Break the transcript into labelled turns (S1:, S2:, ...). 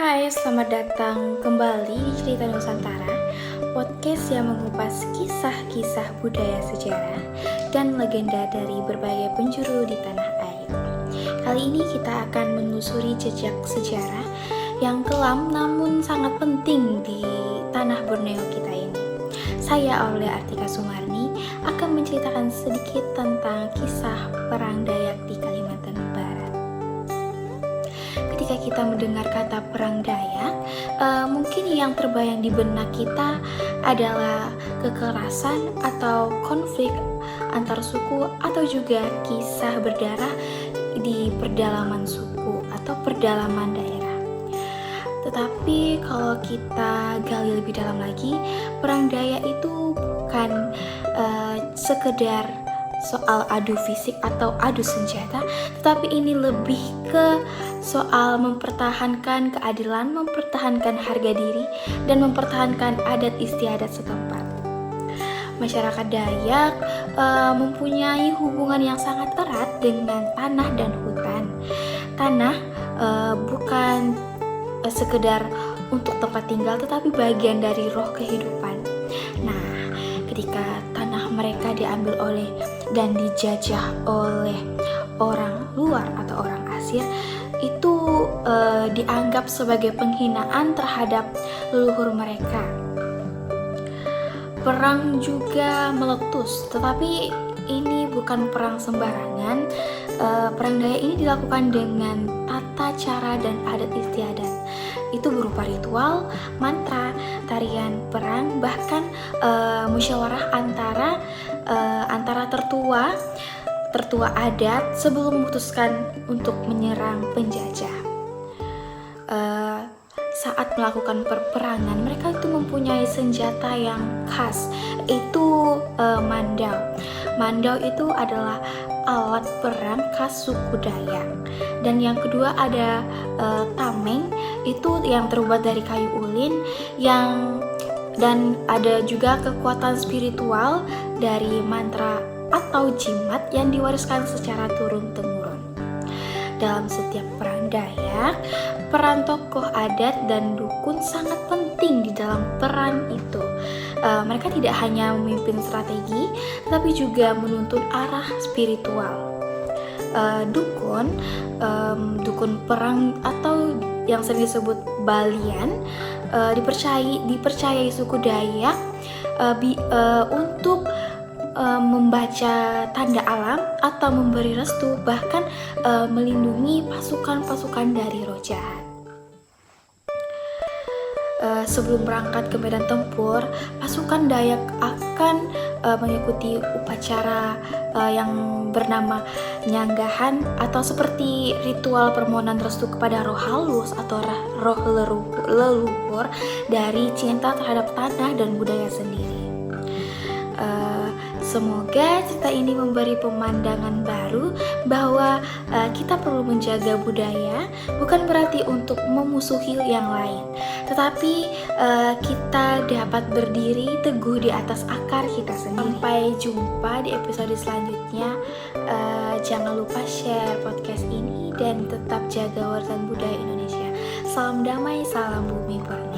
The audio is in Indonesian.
S1: Hai, selamat datang kembali di Cerita Nusantara, podcast yang mengupas kisah-kisah budaya sejarah dan legenda dari berbagai penjuru di tanah air. Kali ini kita akan menelusuri jejak sejarah yang kelam namun sangat penting di tanah Borneo kita ini. Saya Aulia Artika Sumarni akan menceritakan sedikit tentang kisah Perang Dayak di Kalimantan Barat. Ketika kita mendengar kata Perang Dayak, mungkin yang terbayang di benak kita adalah kekerasan atau konflik antar suku atau juga kisah berdarah di pedalaman suku atau pedalaman daerah. Tetapi kalau kita gali lebih dalam lagi, Perang Dayak itu bukan sekedar soal adu fisik atau adu senjata, tetapi ini lebih ke soal mempertahankan keadilan, mempertahankan harga diri, dan mempertahankan adat istiadat setempat. Masyarakat Dayak mempunyai hubungan yang sangat erat dengan tanah dan hutan. Tanah bukan sekedar untuk tempat tinggal, tetapi bagian dari roh kehidupan. Nah, ketika tanah mereka diambil oleh dan dijajah oleh orang luar atau orang asing, itu dianggap sebagai penghinaan terhadap leluhur mereka. Perang juga meletus, tetapi ini bukan perang sembarangan. Perang Dayak ini dilakukan dengan tata cara dan adat istiadat. Itu berupa ritual, mantra, tarian perang, bahkan musyawarah antara tertua adat sebelum memutuskan untuk menyerang penjajah. Saat melakukan perperangan, mereka itu mempunyai senjata yang khas, yaitu mandau. Mandau itu adalah alat perang khas suku Dayak. Dan yang kedua ada tameng, itu yang terbuat dari kayu ulin, dan ada juga kekuatan spiritual dari mantra atau jimat yang diwariskan secara turun-temurun. Dalam setiap perang Dayak, peran tokoh adat dan dukun sangat penting di dalam peran itu. Mereka tidak hanya memimpin strategi, tetapi juga menuntun arah spiritual. Dukun perang atau yang sering disebut balian dipercayai suku Dayak untuk membaca tanda alam atau memberi restu, bahkan melindungi pasukan-pasukan dari roh jahat. Sebelum berangkat ke medan tempur, pasukan Dayak akan mengikuti upacara yang bernama nyanggahan atau seperti ritual permohonan restu kepada roh halus atau roh leluhur dari cinta terhadap tanah dan budaya sendiri. Semoga cerita ini memberi pemandangan baru bahwa kita perlu menjaga budaya, bukan berarti untuk memusuhi yang lain, tetapi kita dapat berdiri teguh di atas akar kita sendiri. Sampai jumpa di episode selanjutnya. Jangan lupa share podcast ini dan tetap jaga warisan budaya Indonesia. Salam damai, salam bumi Borneo.